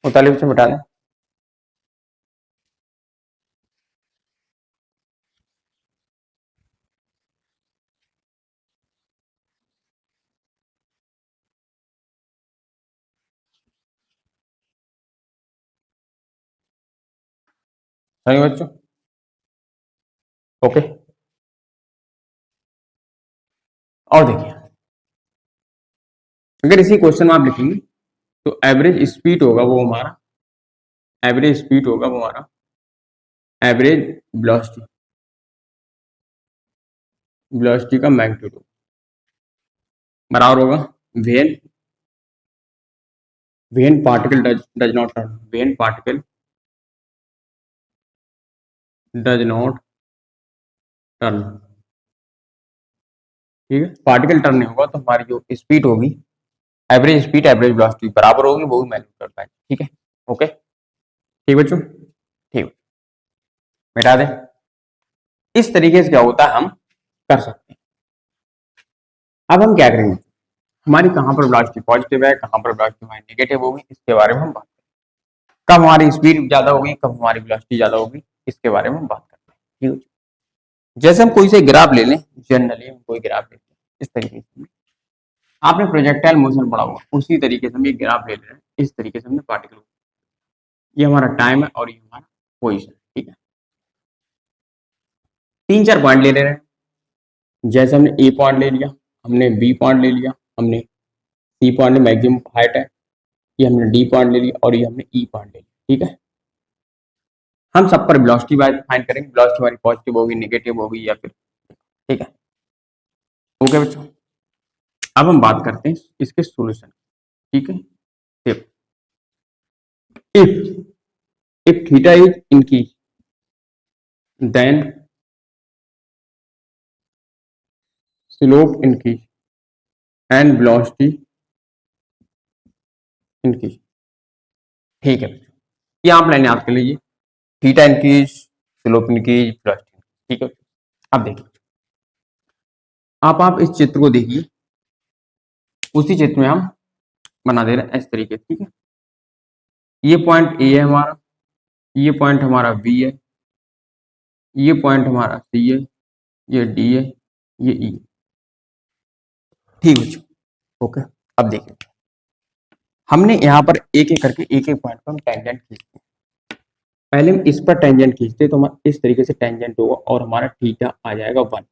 A: बताइए बच्चों, बता दें। सही बच्चों, ओके। और देखिए, अगर इसी क्वेश्चन में आप लिखेंगे, तो एवरेज स्पीड होगा वो हमारा, एवरेज स्पीड होगा वो हमारा एवरेज वेलोसिटी, वेलोसिटी का मैग्नीट्यूड बराबर होगा when, when particle does not turn, when particle does not turn, ठीक है। पार्टिकल टर्न नहीं होगा, तो हमारी जो स्पीड होगी, एवरेज स्पीड एवरेज वेलोसिटी बराबर होगी, वो भी मैग्नीट्यूड करता है, ठीक है। ओके ठीक बच्चों, ठीक, मिटा दें। इस तरीके से क्या होता है, हम कर सकते हैं। अब हम क्या करेंगे, हमारी कहाँ पर वेलोसिटी पॉजिटिव है, कहाँ पर वेलोसिटी हमारी नेगेटिव होगी, इसके बारे में हम बात करें। कब हमारी स्पीड ज्यादा होगी, कब हमारी वेलोसिटी ज्यादा होगी, इसके बारे में हम बात करते हैं, ठीक है। जैसे हम कोई से ग्राफ ले लें, जनरली हम कोई ग्राफ लेते हैं इस तरीके से, आपने प्रोजेक्टाइल मोशन पढ़ा होगा, उसी तरीके से हम ये ग्राफ ले रहे हैं, इस तरीके से हमने पार्टिकल, ये हमारा टाइम है और ये हमारा पोजिशन, ठीक है। 3-4 पॉइंट ले रहे हैं, जैसे हमने ए पॉइंट ले लिया, हमने बी पॉइंट ले लिया, हमने सी पॉइंट मैक्सिमम हाइट है, ये हमने डी पॉइंट ले लिया, और ये हमने ई पॉइंट ले लिया, ठीक है। हम सब पर वेलोसिटी फाइंड करेंगे, वेलोसिटी हमारी पॉजिटिव होगी, नेगेटिव होगी, या फिर, ठीक है। ओके बच्चों, अब हम बात करते हैं इसके सॉल्यूशन, ठीक है। If if if theta is increase, then slope increase and velocity increase, ठीक है बच्चों। ये आप लाइन याद कर लीजिए, theta increase, slope increase, velocity, ठीक है, अब देखिए आप इस चित्र को देखिए, उसी चित्र में हम बना दे रहे हैं इस तरीके से, ठीक है। ये पॉइंट ए है हमारा, ये पॉइंट हमारा बी है, ये पॉइंट हमारा सी है, ये डी है, ये ई, ठीक है। ओके, अब देखिए हमने यहाँ पर एक एक करके एक एक पॉइंट पर हम टेंजेंट खींचते हैं। पहले हम इस पर टेंजेंट खींचते तो हमारा इस तरीके से टेंजेंट होगा और हमारा थीटा आ जाएगा 1,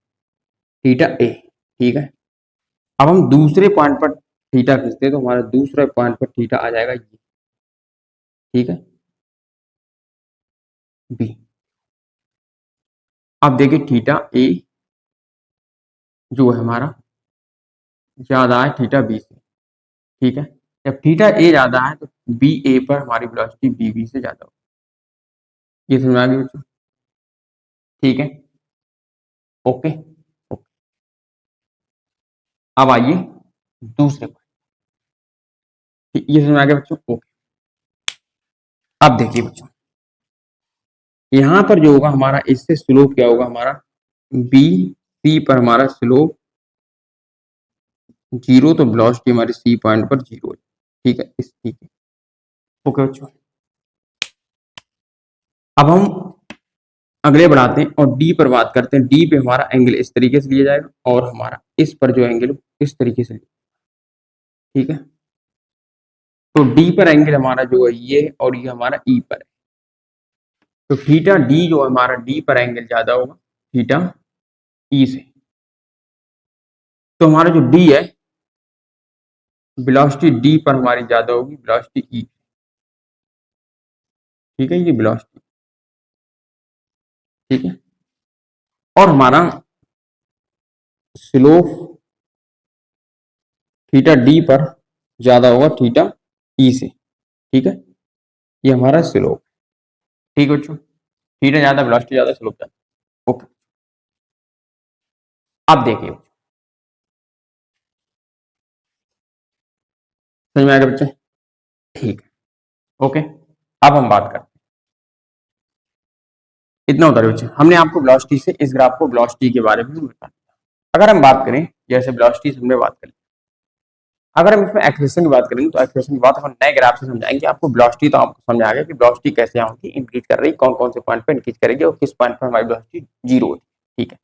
A: थीटा ए, ठीक है। अब हम दूसरे पॉइंट पर थीटा खींचते तो हमारा दूसरे पॉइंट पर थीटा आ जाएगा ये, ठीक है, बी। अब देखिए थीटा ए जो है हमारा ज्यादा है थीटा बी से, ठीक है। जब थीटा ए ज्यादा है तो बी ए पर हमारी वेलोसिटी बी बी से ज्यादा होगी। ये समझ आ गई बच्चों, ठीक है, ओके ओके। अब आइए दूसरे पर, ये समझ आ गया बच्चों, ओके। अब देखिए बच्चों यहाँ पर जो होगा हमारा इससे स्लोप क्या होगा हमारा बी सी पर हमारा स्लोप 0, तो वेलोसिटी हमारी सी पॉइंट पर 0 है, ठीक है, इस ठीक है, ओके बच्चों। अब हम अगले बढ़ाते हैं और डी पर बात करते हैं। डी पे हमारा एंगल इस तरीके से लिया जाएगा और हमारा इस पर जो एंगल इस तरीके से, ठीक है। तो डी पर एंगल हमारा जो है ये और ये हमारा ई पर है, तो थीटा डी जो हमारा डी पर एंगल ज्यादा होगा थीटा ई से। तो हमारा जो डी है वेलोसिटी डी पर हमारी ज्यादा होगी वेलोसिटी ई, ठीक है, ये वेलोसिटी, ठीक है। और हमारा स्लोप थीटा डी पर ज्यादा होगा थीटा ई से, ठीक है, ये हमारा स्लोप, ठीक है बच्चों। थीटा ज्यादा वेलोसिटी ज्यादा स्लोप ज्यादा, ओके। अब देखिए समझ में आएगा बच्चे, ठीक है, ओके। अब हम बात करते हैं, इतना होता है बच्चे, हमने आपको वेलोसिटी से इस ग्राफ को वेलोसिटी के बारे में बता दिया। अगर हम बात करें जैसे वेलोसिटी हमने बात करी, अगर हम इसमें एक्सेलेरेशन की बात करेंगे तो एक्सेलेरेशन की बात हम नए ग्राफ से समझाएंगे। आपको वेलोसिटी तो आपको समझ आ गया कि वेलोसिटी कैसे होगी, इंक्रीज कर रही, कौन कौन से पॉइंट पे इंक्रीज करेगी और किस पॉइंट पर हमारी वेलोसिटी 0 होती है, ठीक है।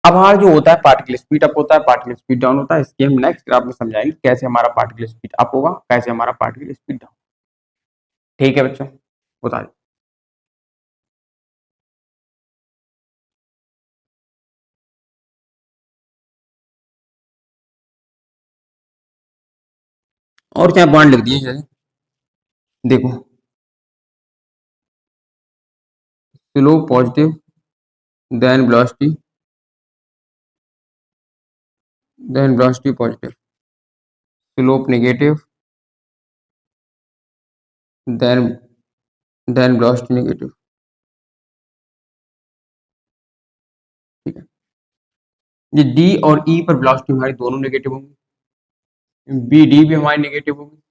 A: अब हमारा जो होता है पार्टिकल स्पीड अप होता है, पार्टिकल स्पीड डाउन होता है, इसके हम नेक्स्ट ग्राफ में समझाएंगे कैसे हमारा पार्टिकल स्पीड अप होगा, कैसे हमारा पार्टिकल स्पीड डाउन, ठीक है बच्चों, बता दें। और क्या पॉइंट लिख दिए जैसे देखो, slope positive, then velocity positive, slope negative, then velocity negative, ठीक है। ये डी और ई पर वेलोसिटी हमारी दोनों नेगेटिव होंगी, बी डी भी हमारी नेगेटिव होगी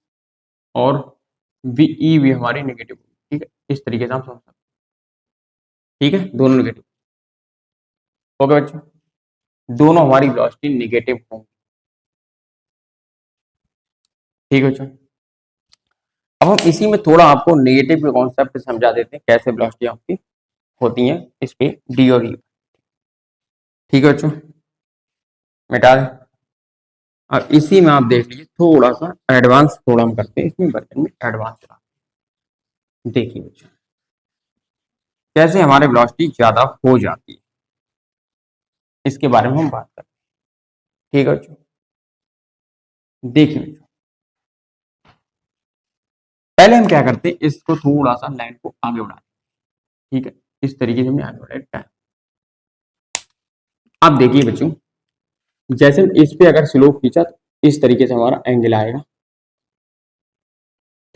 A: और बी ई भी हमारी नेगेटिव होगी, ठीक है। इस तरीके से हम समझ सकते हैं, ठीक है, दोनों नेगेटिव, ओके बच्चों, दोनों हमारी वेलोसिटी नेगेटिव होंगी, ठीक है बच्चों। अब हम इसी में थोड़ा आपको नेगेटिव के कॉन्सेप्ट समझा देते हैं कैसे वेलोसिटी आपकी होती है इस पे डी और ई, ठीक है बच्चों, मिटा दें। अब इसी में आप देख लीजिए थोड़ा सा एडवांस, थोड़ा हम करते हैं इसमें वर्जन में एडवांस, देखिए बच्चों कैसे हमारे वेलोसिटी ज्यादा हो जाती है, इसके बारे में हम बात करते हैं, ठीक है बच्चों। देखिए बच्चों पहले हम क्या करते हैं, इसको थोड़ा सा लाइन को आगे बढ़ाते हैं, ठीक है, इस तरीके से हमने आगे बढ़ाया। अब देखिए बच्चों जैसे इस पे अगर स्लोप खींचा तो इस तरीके से हमारा एंगल आएगा,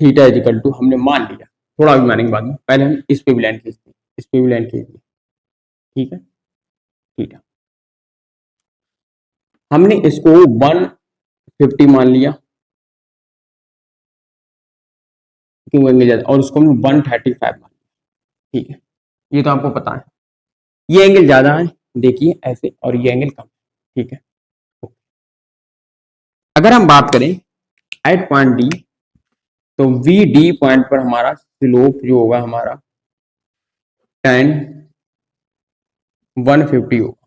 A: थीटा इजिकल टू, हमने मान लिया, थोड़ा भी मानेंगे बाद में, पहले हम इस पे भी लाइन खींचते हैं, इस पे भी लाइन खींचते हैं, ठीक है, थीटा। हमने इसको 150 मान लिया क्यों एंगल ज्यादा, और उसको हमने 135 मान लिया, ठीक है, ये तो आपको पता है। ये एंगल ज्यादा है देखिए ऐसे, और ये एंगल कम, ठीक है। अगर हम बात करें एट पॉइंट डी, तो वी डी पॉइंट पर हमारा स्लोप जो होगा हमारा tan 150 होगा।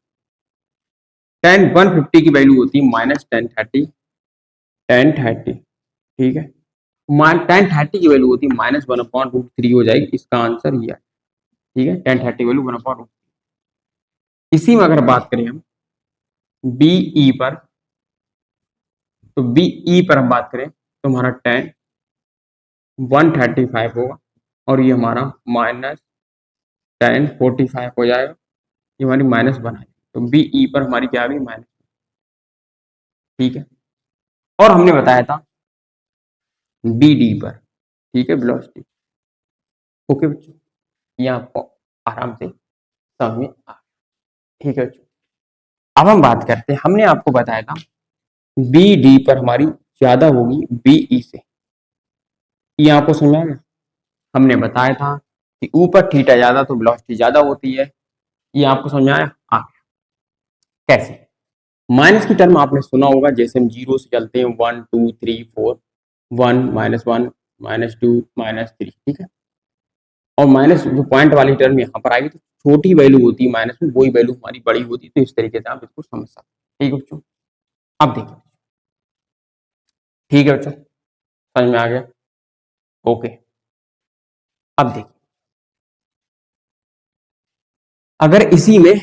A: tan 150 की वैल्यू होती है -1030, tan 30, ठीक है। tan 30 की वैल्यू होती है -1/√3 हो जाएगी, इसका आंसर ये है, ठीक है। tan 30 value 1/√3। इसी में अगर बात करें हम बीई पर, तो बीई पर हम बात करें तो हमारा tan 135 होगा, और ये हमारा -1045 हो जाएगा, ये हमारी -1 है, तो बीई पर हमारी क्या आ गई माइनस, ठीक है। और हमने बताया था बी डी पर, ठीक है, वेलोसिटी। ओके बच्चों, ये आपको आराम से समझ में आ, ठीक है बच्चों। अब हम बात करते हैं, हमने आपको बताया था बी डी पर हमारी ज्यादा होगी बीई से, ये आपको समझ आ गया। हमने बताया था कि ऊपर थीटा ज्यादा तो वेलोसिटी ज्यादा होती है, ये आपको समझ में आया। आ गया कैसे? माइनस की टर्म आपने सुना होगा, जैसे हम जीरो से चलते हैं 1 2 3 4, 1 -1 -2 -3, ठीक है। और माइनस जो पॉइंट वाली टर्म यहाँ पर आएगी तो छोटी वैल्यू होती है माइनस में, वही वैल्यू हमारी बड़ी होती है, तो इस तरीके से आप इसको समझ सकते हैं, ठीक है बच्चों। अब देखिए, ठीक है बच्चों, समझ में आ गया। ओके, अब देखिए, अगर इसी में,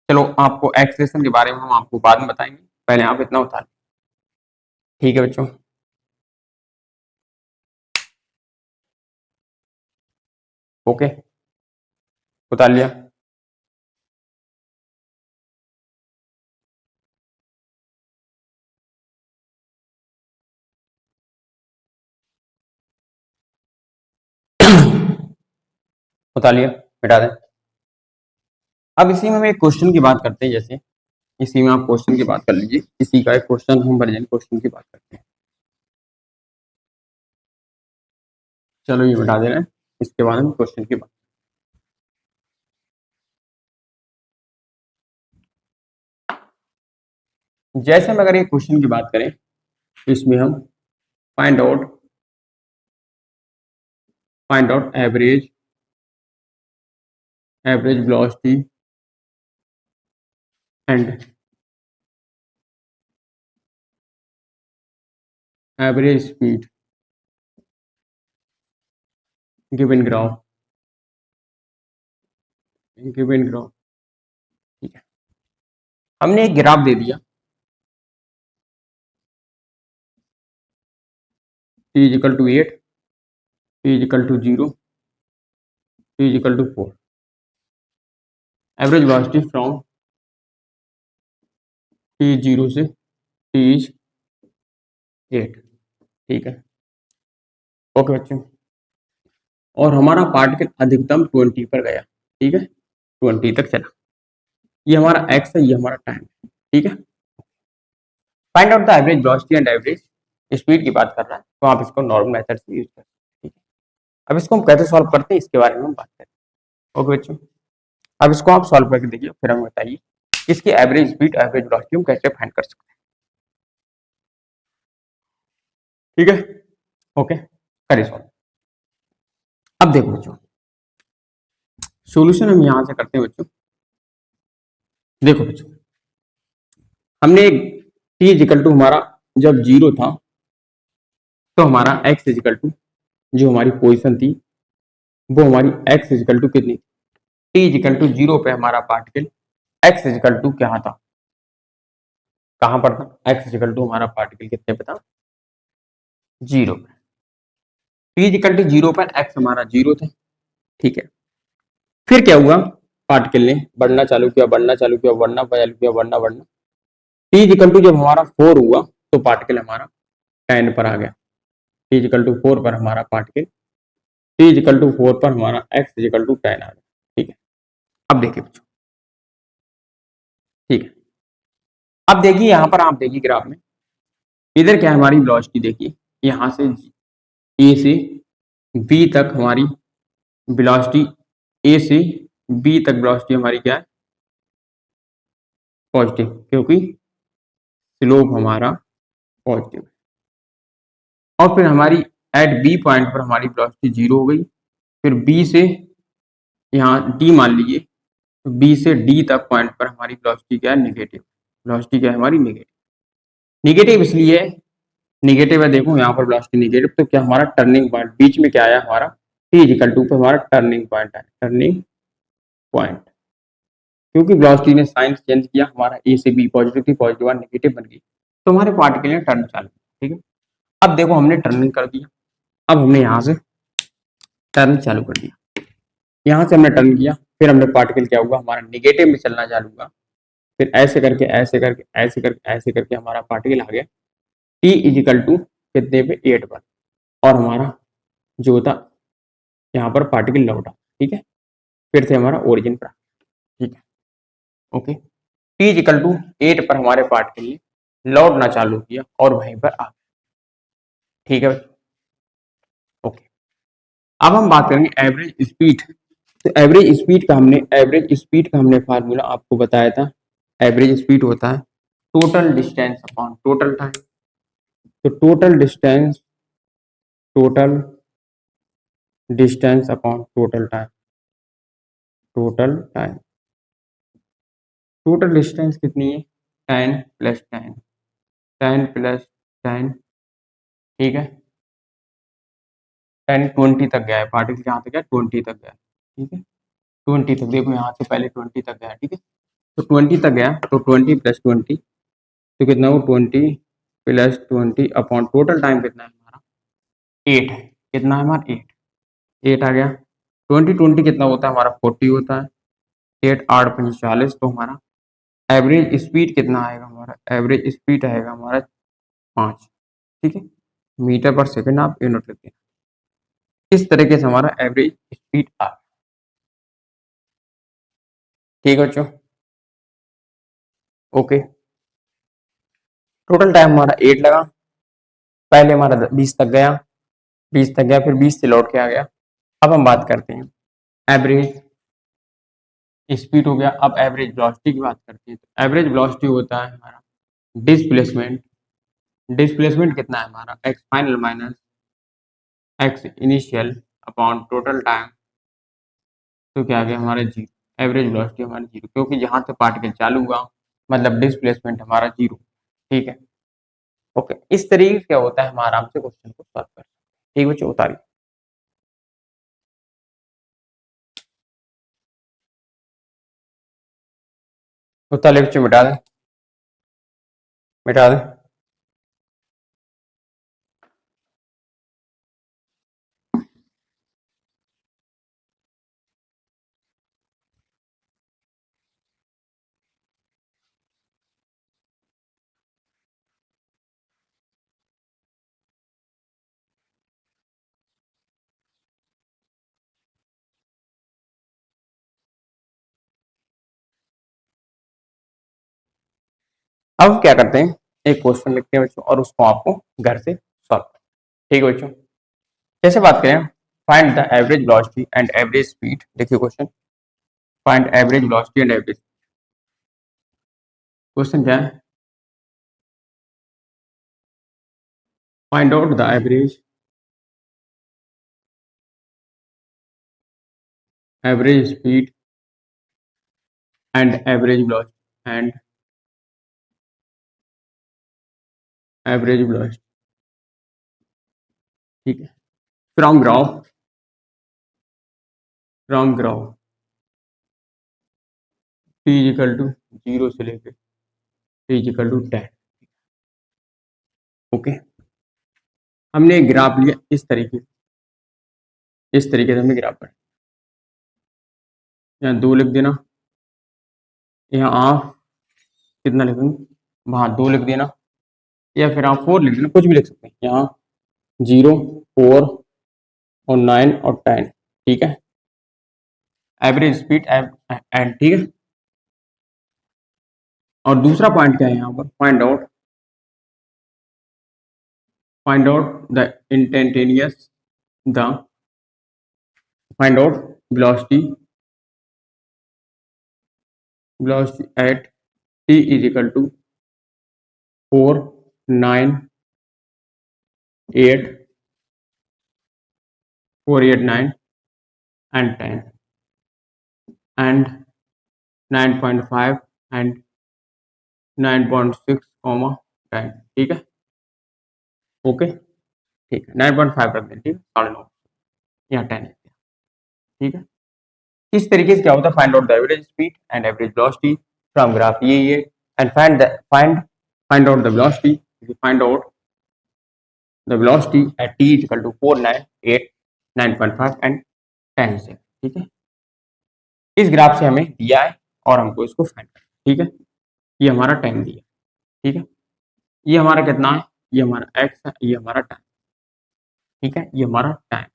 A: चलो आपको एक्सप्रेशन के बारे में हम आपको बाद में बताएंगे, पहले आप इतना उतार, ठीक है बच्चों। ओके, उतार लिया। उतार लिया, मिटा दें। अब इसी में हम एक क्वेश्चन की बात करते हैं, जैसे इसी में आप क्वेश्चन की बात कर लीजिए, इसी का एक क्वेश्चन हम वर्जन क्वेश्चन की बात करते हैं। चलो ये मिटा दे रहे हैं, इसके बाद हम क्वेश्चन की बात, जैसे हम अगर ये क्वेश्चन की बात करें तो इसमें हम find out average velocity and average speed given graph, ठीक है। हमने एक ग्राफ दे दिया, t equal to 8, t equal to 0, t equal to 4, average velocity from t0 से t इज 8, ठीक है। ओके बच्चों, और हमारा पार्टिकल अधिकतम 20 पर गया, ठीक है, 20 तक चला, ये हमारा x है, ये हमारा टाइम है, ठीक है। Find out the average velocity and average speed की बात कर रहा है, तो आप इसको नॉर्मल मेथड से यूज कर सकते हैं, ठीक है। अब इसको हम कैसे सॉल्व करते हैं इसके बारे में हम बात करें, ओके बच्चों। अब इसको आप सॉल्व करके देखिए, फिर हमें बताइए इसकी एवरेज स्पीड एवरेज वेलोसिटी हम कैसे फाइंड कर सकते हैं, ठीक है। ओके, करिए सॉल्व। अब देखो बच्चों, सॉल्यूशन हम यहां से करते हैं बच्चों। देखो बच्चों, हमने टी इक्वल टू हमारा जब 0 था तो हमारा x इक्वल टू जो हमारी पोजीशन थी वो हमारी x इक्वल टू कितनी, t इक्वल टू 0 पे हमारा पार्टिकल x इक्वल टू क्या था, कहां पर था, x इक्वल टू हमारा पार्टिकल कितने पे था, 0 पे। t इक्वल टू 0 पर x हमारा 0 था, ठीक है। फिर क्या हुआ, पार्टिकल ने बढ़ना चालू किया, बढ़ना चालू किया, बढ़ना चालू किया, बढ़ना, t इक्वल टू जब हमारा 4 हुआ तो पार्टिकल हमारा 10 पर आ गया, t इक्वल टू 4 पर हमारा पार्टिकल, t इक्वल टू 4 पर हमारा x इक्वल टू 10 आ गया, ठीक है। अब देखिए बच्चों, ठीक है, अब देखिए यहां पर, आप देखिए ग्राफ में इधर क्या है हमारी वेलोसिटी, देखिए यहां से ए से बी तक हमारी वेलोसिटी, ए से बी तक वेलोसिटी हमारी क्या है पॉजिटिव, क्योंकि स्लोप हमारा पॉजिटिव। और फिर हमारी एट बी पॉइंट पर हमारी वेलोसिटी 0 हो गई। फिर बी से यहाँ डी मान लीजिए, तो बी से डी तक पॉइंट पर हमारी वेलोसिटी क्या है, नेगेटिव। वेलोसिटी क्या है हमारी, नेगेटिव। नेगेटिव इसलिए नेगेटिव है, देखो यहाँ पर वेलोसिटी नेगेटिव, तो क्या हमारा टर्निंग पॉइंट बीच में क्या आया हमारा, टी इक्वल टू पे हमारा टर्निंग पॉइंट है, टर्निंग पॉइंट। क्योंकि वेलोसिटी ने साइन चेंज किया, हमारा ए से बी पॉजिटिव थी, पॉजिटिव नेगेटिव बन गई, तो हमारे पार्टिकल ने टर्न चालू, ठीक है। अब देखो हमने टर्निंग कर दिया, अब हमने यहाँ से टर्न चालू कर दिया, यहाँ से हमने टर्न किया, फिर हमने पार्टिकल क्या हुआ हमारा नेगेटिव में चलना चालू हुआ। फिर ऐसे करके ऐसे करके ऐसे करके ऐसे करके हमारा पार्टिकल आ गया टी इजिकल टू कितने पे, 8 पर, और हमारा जो था यहाँ पर पार्टिकल लौटा, ठीक है। फिर से हमारा ओरिजिन पर, ठीक है, ओके। टी इजिकल टू 8 पर हमारे पार्टिकल ने लौटना चालू किया और वहीं पर आ गया, ठीक है, ओके। अब हम बात करेंगे एवरेज स्पीड। तो एवरेज स्पीड का हमने फार्मूला आपको बताया था। एवरेज स्पीड होता है total distance upon total time. तो total distance upon total distance कितनी है, 10 प्लस 10, 10 प्लस 10, ठीक है। 10 20 तक गया है पार्टिकल, यहाँ तक गया 20 तक गया, ठीक है। 20 तक, देखो यहाँ से पहले 20 तक गया, ठीक है। तो 20 तक गया, तो 20 प्लस 20, तो कितना हो 20 प्लस 20 अपॉन टोटल टाइम कितना है हमारा, 8 है। कितना है हमारा, 8 आ गया। 20 कितना होता है हमारा, 40 होता है। 8 8 5 40, तो हमारा एवरेज स्पीड कितना आएगा, हमारा एवरेज स्पीड आएगा हमारा 5, ठीक है। मीटर पर सेकंड आप यूनिट लेते हैं, इस तरीके से हमारा एवरेज स्पीड आ, ठीक है बच्चों, ओके। टोटल टाइम हमारा 8 लगा, पहले हमारा 20 तक गया, 20 तक गया, फिर 20 से लौट के आ गया। अब हम बात करते हैं एवरेज स्पीड हो गया, अब एवरेज वेलोसिटी की बात करते हैं। तो एवरेज वेलोसिटी होता है हमारा डिस्प्लेसमेंट। डिस्प्लेसमेंट कितना है हमारा, x final minus x initial upon total time, तो क्या आ गया हमारा जीरो। एवरेज वेलोसिटी हमारी जीरो, क्योंकि जहां से पार्टिकल चालू हुआ मतलब डिस्प्लेसमेंट हमारा जीरो, ठीक है, ओके। इस तरीके से क्या होता है, हम आराम से क्वेश्चन को सॉल्व कर, ठीक बच्चों, उतारिए। उतार बच्चों, मिटा दे, मिटा दे। अब क्या करते हैं, एक क्वेश्चन लिखते हैं बच्चों और उसको आपको घर से सॉल्व, ठीक है बच्चों। कैसे बात करें, find the average velocity and average speed. देखिए question, find average velocity and average. Question क्या है, find out the average speed and average velocity and average velocity, ठीक है। From graph T equal to 0 से लेकर टी इक्वल टू 10, ओके। हमने एक graph लिया इस तरीके से हमने ग्राफ बनाया। यहाँ 2 लिख देना, यहाँ आप कितना लिखेंगे, वहाँ 2 लिख देना, या फिर आप 4 लिख देना, कुछ भी लिख सकते हैं। यहाँ 0 4 और 9 और 10, ठीक है। एवरेज स्पीड एंड, ठीक है। और दूसरा पॉइंट क्या है यहाँ पर, find out the instantaneous the find out velocity at t is equal to 4, 9, 8, 4, 8, 9 and 10 and 9.5 and 9.6, 10। ठीक है, ओके, ठीक है, 9.5 रख दें, ठीक है, 9.5 यहाँ 10 है, ठीक है। इस तरीके से क्या होता है, find out the average speed and average velocity from graph ये and find out the velocity, find out the velocity at t equal to 4, 9, 8, 9.5 and 10 से, ठीक है। इस ग्राफ से हमें दिया है और हमको इसको फाइंड करना, ठीक है। ये हमारा टाइम दिया, ठीक है, ये हमारा कितना है, ये हमारा x है, ये हमारा टाइम, ठीक है, ये हमारा टाइम।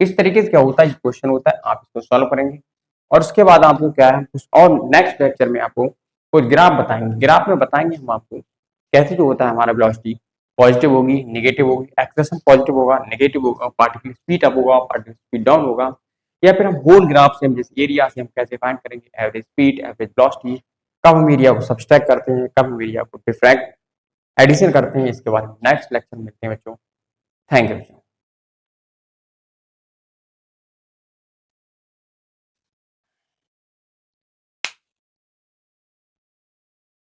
A: इस तरीके से क्या होता है, ये क्वेश्चन होता है, आप इसको सॉल्व करेंगे और उसके बाद आपको क्या है कुछ और नेक्स्ट लेक्चर में आपको कुछ ग्राफ बताएंगे। ग्राफ में बताएंगे हम आपको कैसे जो होता है हमारा वेलोसिटी पॉजिटिव होगी, नेगेटिव होगी, एक्सेलेरेशन पॉजिटिव होगा, नेगेटिव होगा, पार्टिकल स्पीड अप होगा, पार्टिकल स्पीड डाउन होगा, या फिर हम होल ग्राफ से हम जैसे एरिया से हम कैसे फाइंड करेंगे एवरेज स्पीड, एवरेज वेलोसिटी, कब हम एरिया को सब्सट्रैक्ट करते हैं, कब हम एरिया को डिफ्रैक्ट एडिशन करते हैं। इसके बाद नेक्स्ट लेक्चर में मिलते हैं बच्चों। Thank you.